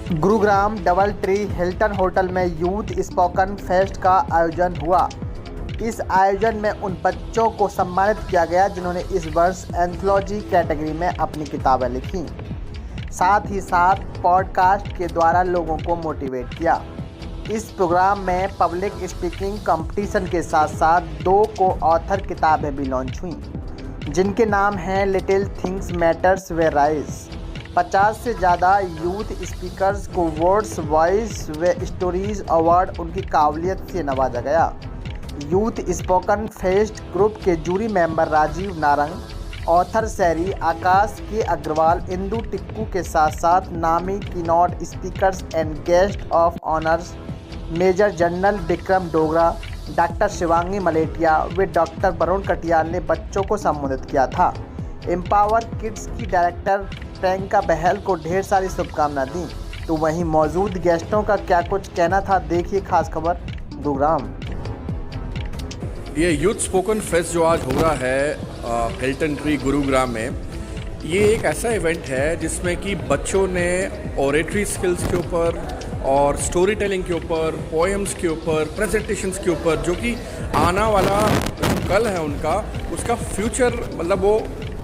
Gurugram double tree Hilton hotel में youth spoken fest का आयोजन हुआ। इस आयोजन में उन बच्चों को सम्मानित किया गया जिन्होंने इस वर्ष एंथोलॉजी कैटेगरी में अपनी किताबें लिखीं। साथ ही साथ पॉडकास्ट के द्वारा लोगों को मोटिवेट किया। इस प्रोग्राम में पब्लिक स्पीकिंग कंपटीशन के साथ साथ 2 को ऑथर किताबें भी लॉन्च हुईं, जिनके नाम हैं little things matters we rise. 50 से ज़्यादा यूथ स्पीकर्स को वर्ड्स वॉइस व स्टोरीज अवार्ड उनकी काबिलियत से नवाजा गया। यूथ स्पोकन फेस्ट ग्रुप के jury member Rajiv Narang, author सैरी, आकाश के अग्रवाल, इंदु टिक्कू के साथ साथ नामी keynote speakers and guest of honours major general Vikram Dogra, doctor Shivangi Maletia व डॉक्टर वरुण कटियाल ने बच्चों को संबोधित किया था। एम्पावर किड्स की डायरेक्टर प्रियंका बहल को ढेर सारी शुभकामनाएं दी। तो वहीं मौजूद गेस्टों का क्या कुछ कहना था, देखिए खास खबर गुरुग्राम। ये यूथ स्पोकन फेस्ट जो आज हो रहा है हिल्टन ट्री गुरुग्राम में, ये एक ऐसा इवेंट है जिसमें कि बच्चों ने ऑरेटरी स्किल्स के ऊपर और स्टोरी टेलिंग के ऊपर, पोएम्स के ऊपर, प्रेजेंटेशंस के ऊपर, जो कि आना वाला कल है उनका, उसका फ्यूचर मतलब वो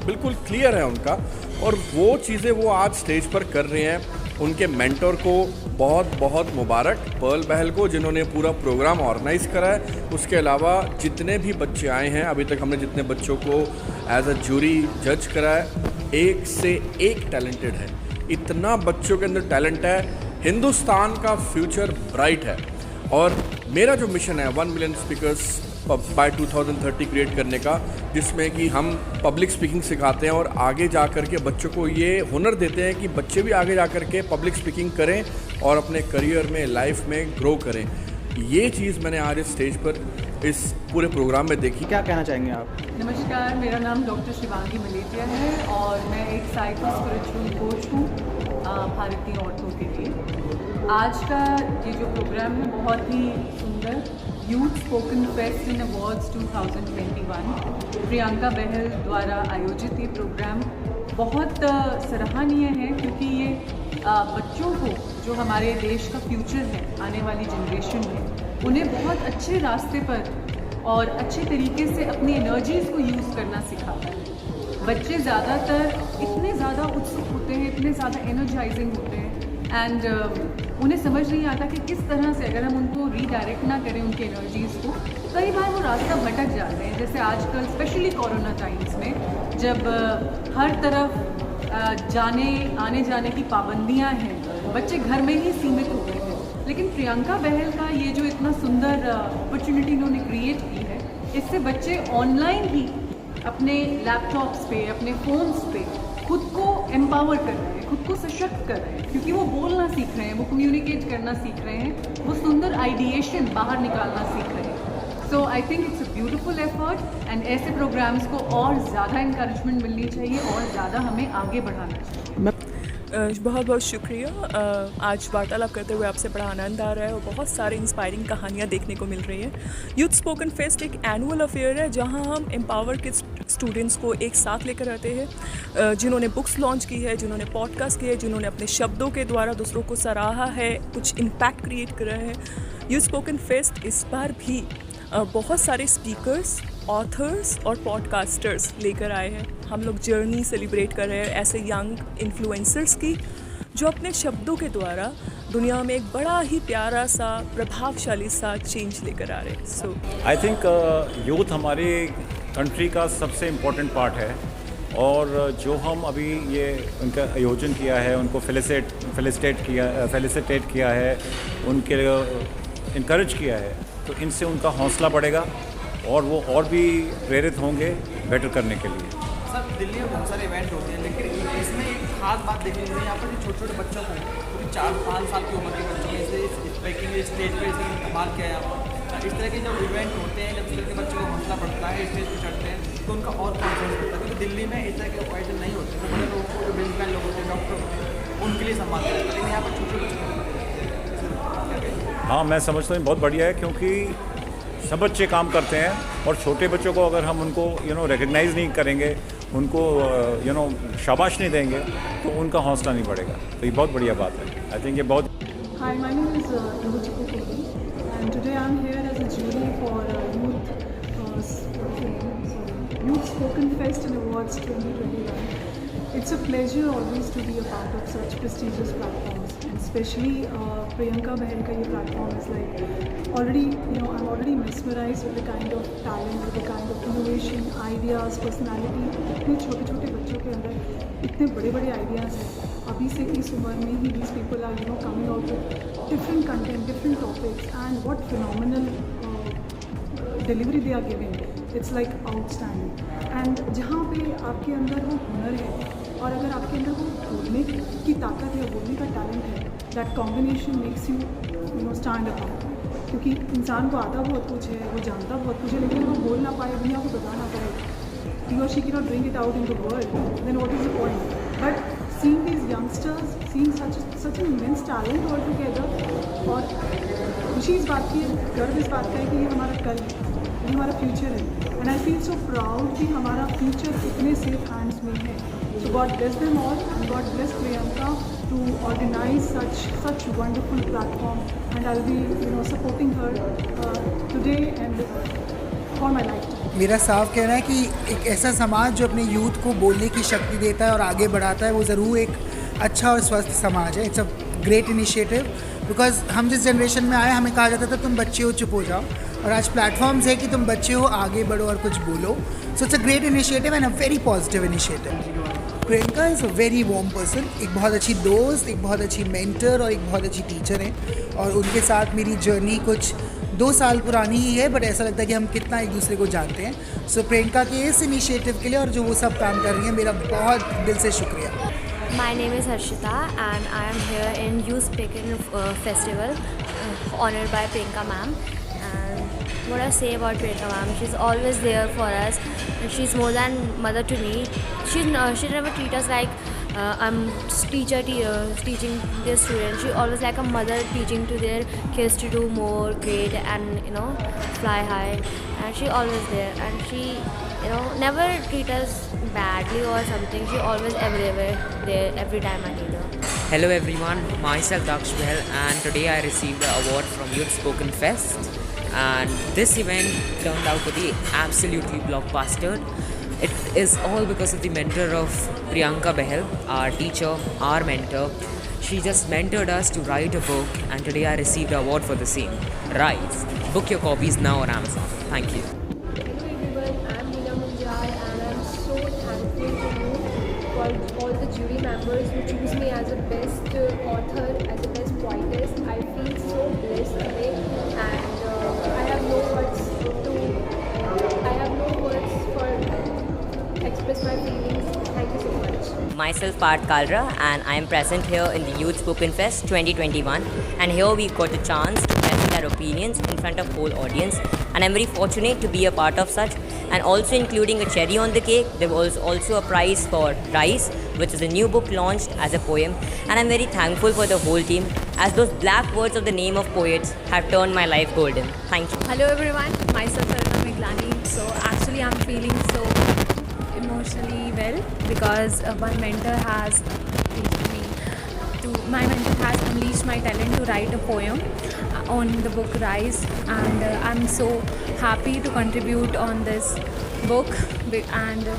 बिल्कुल क्लियर है उनका, और वो चीज़ें वो आज स्टेज पर कर रहे हैं। उनके मेंटर को बहुत बहुत मुबारक, पर्ल बहल को, जिन्होंने पूरा प्रोग्राम ऑर्गेनाइज़ करा है। उसके अलावा जितने भी बच्चे आए हैं, अभी तक हमने जितने बच्चों को एज अ जूरी जज करा है, एक से एक टैलेंटेड है। इतना बच्चों के अंदर टैलेंट है। हिंदुस्तान का फ्यूचर ब्राइट है और मेरा जो मिशन है 1 मिलियन स्पीकर्स बाय 2030 क्रिएट करने का, जिसमें कि हम पब्लिक स्पीकिंग सिखाते हैं और आगे जा कर के बच्चों को ये हुनर देते हैं कि बच्चे भी आगे जा कर के पब्लिक स्पीकिंग करें और अपने करियर में, लाइफ में ग्रो करें। ये चीज़ मैंने आज इस स्टेज पर इस पूरे प्रोग्राम में देखी। क्या कहना चाहेंगे आप? नमस्कार, मेरा नाम डॉक्टर शिवांगी मलेटिया है और मैं एक साइको स्पिरिचुअल कोच हूँ भारतीय औरतों के लिए। आज का ये जो प्रोग्राम है बहुत ही सुंदर, यूथ स्पोकन फेस्ट इन अवार्ड्स 2021 प्रियंका बहल द्वारा आयोजित ये प्रोग्राम बहुत सराहनीय है, क्योंकि ये बच्चों को, जो हमारे देश का फ्यूचर है, आने वाली जनरेशन है, उन्हें बहुत अच्छे रास्ते पर और अच्छे तरीके से अपनी एनर्जीज़ को यूज़ करना सिखाता है। बच्चे ज़्यादातर इतने ज़्यादा उत्सुक होते हैं, इतने ज़्यादा एनर्जाइजिंग होते हैं एंड उन्हें समझ नहीं आता कि किस तरह से अगर हम उनको रीडायरेक्ट ना करें उनकी एनर्जीज़ को, कई बार वो रास्ता भटक जाते हैं। जैसे आजकल स्पेशली कोरोना टाइम्स में जब हर तरफ आने जाने की पाबंदियां हैं, बच्चे घर में ही सीमित हो गए हैं। लेकिन प्रियंका बहल का ये जो इतना सुंदर अपॉर्चुनिटी इन्होंने क्रिएट की है, इससे बच्चे ऑनलाइन ही अपने लैपटॉप्स पे, अपने फ़ोन्स पे खुद को एम्पावर कर रहे हैं, खुद को सशक्त कर रहे हैं, क्योंकि वो बोलना सीख रहे हैं, वो कम्युनिकेट करना सीख रहे हैं, वो सुंदर आइडिएशन बाहर निकालना सीख रहे हैं। So I think it's a beautiful effort and ऐसे प्रोग्राम्स को और ज़्यादा इंकरेजमेंट मिलनी चाहिए और ज़्यादा हमें आगे बढ़ाना चाहिए। बहुत बहुत शुक्रिया। आज वार्तालाप करते हुए आपसे बड़ा आनंद आ रहा है और बहुत सारे इंस्पायरिंग कहानियाँ देखने को मिल रही हैं। यूथ स्पोकन फेस्ट एक एनुअल अफेयर है जहां हम एम्पावर के स्टूडेंट्स को एक साथ लेकर आते हैं, जिन्होंने बुक्स लॉन्च की है, जिन्होंने पॉडकास्ट किए, जिन्होंने अपने शब्दों के द्वारा दूसरों को सराहा है, कुछ इम्पैक्ट क्रिएट कर रहे हैं। यूथ स्पोकन फेस्ट इस बार भी बहुत सारे स्पीकर्स, ऑथर्स और पॉडकास्टर्स लेकर आए हैं। हम लोग जर्नी सेलिब्रेट कर रहे हैं ऐसे यंग इन्फ्लुएंसर्स की, जो अपने शब्दों के द्वारा दुनिया में एक बड़ा ही प्यारा सा, प्रभावशाली सा चेंज लेकर आ रहे हैं। आई थिंक यूथ हमारी कंट्री का सबसे इम्पोर्टेंट पार्ट है, और जो हम अभी ये उनका आयोजन किया है, उनको फेलिसिटेट किया है, उनके इनकरेज किया है, तो इनसे उनका हौसला बढ़ेगा और वो और भी प्रेरित होंगे बेटर करने के लिए। सर, दिल्ली में बहुत सारे इवेंट होते हैं, लेकिन इसमें एक खास बात देखने को मिली, यहाँ पर जो छोटे छोटे बच्चों को, क्योंकि 4-5 साल की उम्र के बच्चों ने इसे स्पीकिंग स्टेज पर इसे इस्तेमाल किया है यहाँ पर। इस तरह के जब इवेंट होते हैं, जब इस तरह के बच्चों को हौसला बढ़ता है, स्टेज पर चढ़ते हैं, तो उनका और कॉन्फिडेंस बढ़ता है, क्योंकि दिल्ली में इस तरह के ऑपरेशन नहीं होते। तो बड़े लोगों को, जो बिजनेसमैन लोग होते हैं, डॉक्टर होते हैं, उनके लिए सम्मान करते हैं, लेकिन यहाँ पर छोटे बच्चों को। हाँ, मैं समझता हूँ बहुत बढ़िया है, क्योंकि सब बच्चे काम करते हैं और छोटे बच्चों को अगर हम उनको रिकग्नाइज़ नहीं करेंगे, उनको शाबाश नहीं देंगे तो उनका हौसला नहीं बढ़ेगा। तो ये बहुत बढ़िया बात है। आई थिंक ये बहुत Hi, my name is Ruchi Pukuli, and today I'm here as a jury for Youth Spoken Fest and Awards 2021. It's a pleasure always to be a part of such prestigious platforms, and especially Priyanka Bahel ka ye platform is like already, I'm already mesmerized with the kind of talent, with the kind of innovation, ideas, personality. इतने छोटे-छोटे बच्चों के अंदर इतने बड़े-बड़े ideas हैं। अभी से इस उम्र में ही these people are coming out with different content, different topics, and what phenomenal delivery they are giving. It's like outstanding. And जहाँ पे आपके अंदर वो हुनर है और अगर आपके अंदर वो बोलने की ताकत है, बोलने का टैलेंट है, that combination makes you stand apart. क्योंकि इंसान को आता बहुत कुछ है, वो जानता बहुत कुछ है, लेकिन वो बोल ना पाए, दुनिया को बता ना पाए, he or she cannot bring it out in the world, then what is the point? But seeing these youngsters, seeing such an immense talent all together, और खुशी इस बात की है, गर्व इस बात का है कि ये हमारा कल है, ये हमारा फ्यूचर है, and I feel so proud कि हमारा फ्यूचर इतने सेफ हैंड्स में है. So God bless them all, and God bless Priyanka to organize such wonderful platform, and I'll be supporting her today and for my lifetime. मेरा साफ कहना है कि एक ऐसा समाज जो अपने यूथ को बोलने की शक्ति देता है और आगे बढ़ाता है, वो ज़रूर एक अच्छा और स्वस्थ समाज है. It's a great initiative, because हम जिस जनरेशन में आए हमें कहा जाता था तुम बच्चे हो चुप हो जाओ, और आज प्लेटफॉर्म्स है कि तुम बच्चे हो आगे बढ़ो और कुछ बोलो. So it's a great initiative and a very positive initiative. Priyanka is a very warm person, एक बहुत अच्छी दोस्त, एक बहुत अच्छी मेंटर और एक बहुत अच्छी टीचर है, और उनके साथ मेरी जर्नी कुछ 2 साल पुरानी ही है, बट ऐसा लगता है कि हम कितना एक दूसरे को जानते हैं. सो प्रियंका के इस इनिशिएटिव के लिए और जो वो सब काम कर रही हैं, मेरा बहुत दिल से शुक्रिया. My name is Harshita and I am here in Youth Spoken Festival honored by Priyanka ma'am. And what I say about Priyanka ma'am, she's always there for us and she's more than mother to me. She never treat us like I'm teacher teaching their students. She always like a mother teaching to their kids to do more great and fly high, and she always there, and she never treat us badly or something. She always available there every time I need her. Hello everyone, myself Daksh Behl, and today I received the award from Youth Spoken Fest, and this event turned out to be absolutely blockbuster. It is all because of the mentor of Priyanka Bahel, our teacher, our mentor. She just mentored us to write a book, and today I received the award for the same. Rise. Book your copies now on Amazon. Thank you. Hello everyone, I am Meena Munjal and I am so thankful to you for all the jury members who choose me as the best author, as the best poetess. I feel so blessed today, and I have no words for express my feelings. Thank you so much. Myself Parth Kalra, and I am present here in the Youth Spoken Fest 2021, and here we got a chance to present our opinions in front of whole audience, and I'm very fortunate to be a part of such, and also including a cherry on the cake, there was also a prize for Rise, which is a new book launched as a poem, and I'm very thankful for the whole team, as those black words of the name of poets have turned my life golden. Thank you. Hello everyone, myself Aruna Miglani. So actually I'm feeling so emotionally well because my mentor has unleashed my talent to write a poem on the book Rise, and I'm so happy to contribute on this book, and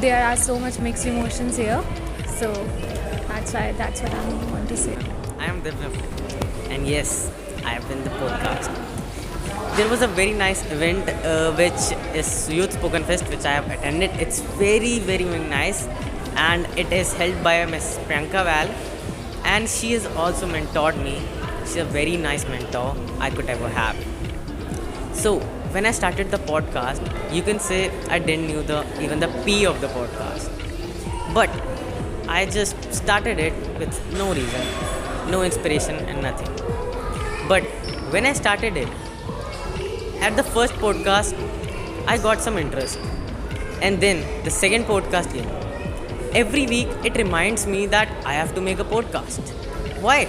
there are so much mixed emotions here, so that's what I want to say. I am Divya, and yes, I have been the podcast. There was a very nice event which is Youth Spoken Fest, which I have attended. It's very, very, very nice, and it is held by Miss Priyanka Bahel, and she has also mentored me. She's a very nice mentor I could ever have. So when I started the podcast, you can say I didn't know even the P of the podcast, but I just started it with no reason, no inspiration and nothing. But when I started it, at the first podcast, I got some interest, and then the second podcast came. Every week, it reminds me that I have to make a podcast. Why?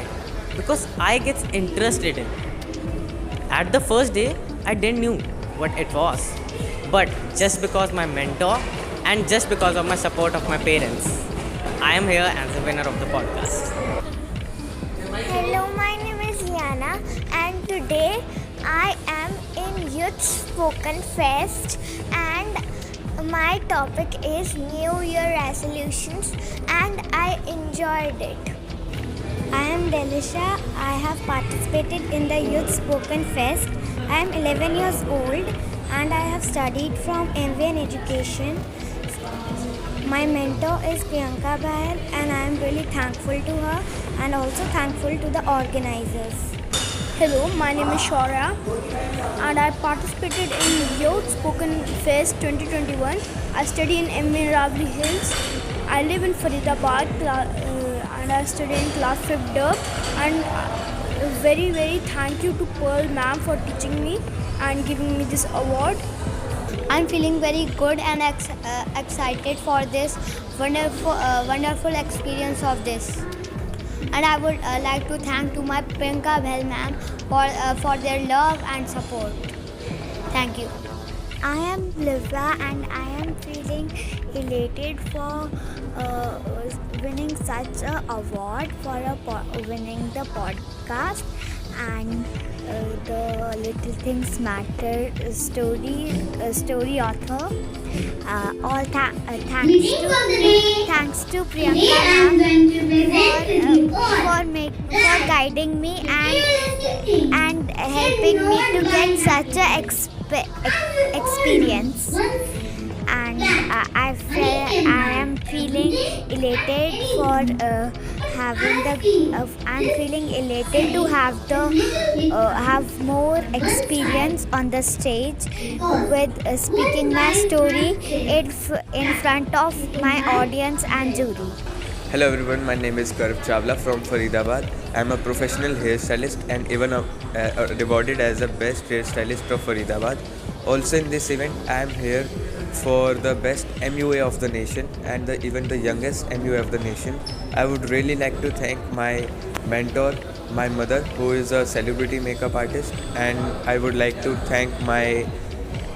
Because I get interested in it. At the first day, I didn't know what it was, but just because my mentor and just because of my support of my parents, I am here as the winner of the podcast. Hello, my name is Liana, and today I am in Youth Spoken Fest, and my topic is New Year resolutions, and I enjoyed it. I am Delisha. I have participated in the Youth Spoken Fest. I am 11 years old and I have studied from MVN Education. My mentor is Priyanka Bahel, and I am really thankful to her and also thankful to the organizers. Hello, my name is Shaurya and I participated in Youth Spoken Fest 2021. I study in MVN Ravli Hills. I live in Faridabad and I study in class 5th DUB, and very thank you to Pearl ma'am for teaching me and giving me this award. I'm feeling very good and excited for this wonderful experience of this. And I would like to thank to my Priyanka Bahel ma'am for their love and support. Thank you. I am Livra and I am feeling elated for winning such an award for winning the podcast and the Little Things Matter story author. All thanks to Priyanka ma'am for guiding me and helping me to get such a experience. And I am feeling elated for I'm feeling elated to have more experience on the stage with speaking my story in front of my audience and jury. Hello everyone, my name is Garv Chawla from Faridabad. I am a professional hairstylist and even rewarded as the best hairstylist of Faridabad. Also in this event, I am here for the best MUA of the nation and even the youngest MUA of the nation. I would really like to thank my mentor, my mother, who is a celebrity makeup artist, and I would like to thank my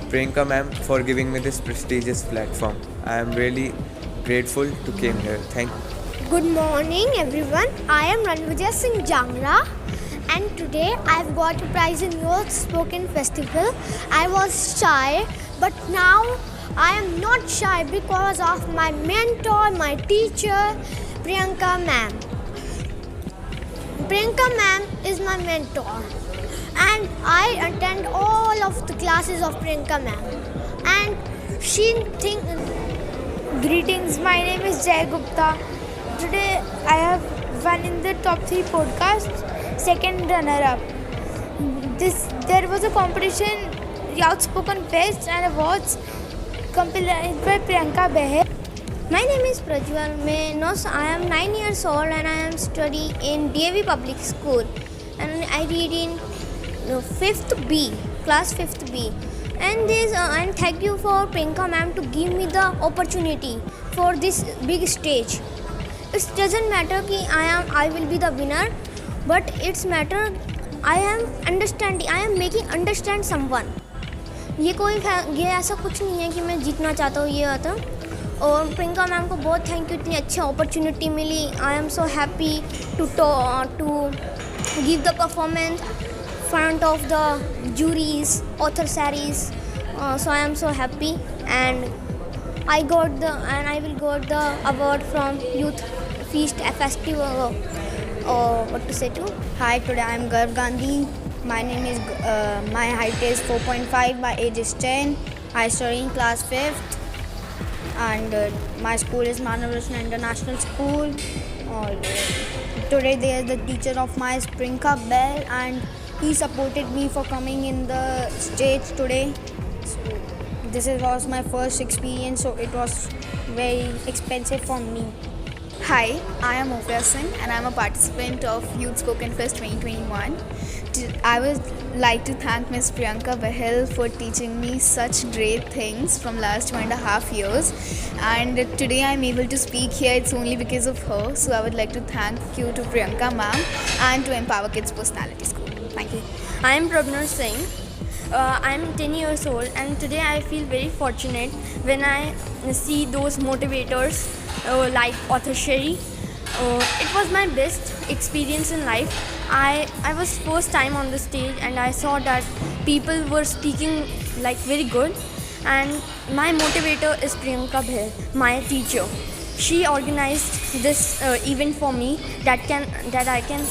Priyanka ma'am for giving me this prestigious platform. I am really grateful to came here. Thank you. Good morning everyone. I am Ranvijay Singh Jangra, and today I've got a prize in Youth Spoken Festival. I was shy, but now I am not shy because of my mentor, my teacher, Priyanka ma'am. Priyanka ma'am is my mentor, and I attend all of the classes of Priyanka ma'am. And Greetings, my name is Jay Gupta. Today I have won in the top 3 podcasts, second runner-up. There was a competition, Youth Spoken Fest and Awards, compiled by Priyanka Bahel. My name is Prajwal Menos. I am 9 years old and I am studying in DAV Public School. And I read in 5th B, class 5th B. And thank you for Priyanka ma'am to give me the opportunity for this big stage. It doesn't matter कि I will be the winner, but it's matter I am making understand someone. ये ऐसा कुछ नहीं है कि मैं जीतना चाहता हूँ ये आता. और प्रियंका मैम को बहुत थैंक यू, इतनी अच्छी अपॉर्चुनिटी मिली. I am so happy to give the performance front of the juries, author series. So I am so happy, and I will got the award from Youth Feast Festival. What to say to? Hi, today I am Garv Gandhi. My name is my height is 4.5. My age is 10. I study in class 5th, and my school is Manav Rashna International School. Today there is the teacher of mine is Priyanka Bahel, and he supported me for coming in the stage today. So this was my first experience, so it was very expensive for me. Hi, I am Ofia Singh and I am a participant of Youth Spoken Fest 2021. I would like to thank Ms. Priyanka Bahel for teaching me such great things from last 1.5 years. And today I am able to speak here, it's only because of her. So I would like to thank you to Priyanka ma'am and to Empower Kids Personality School. Thank you. I am Prabhnar Singh. I'm 10 years old, and today I feel very fortunate when I see those motivators like author Sherry. It was my best experience in life. I was first time on the stage, and I saw that people were speaking like very good. And my motivator is Priyanka Bhair, my teacher. She organized this event for me that I can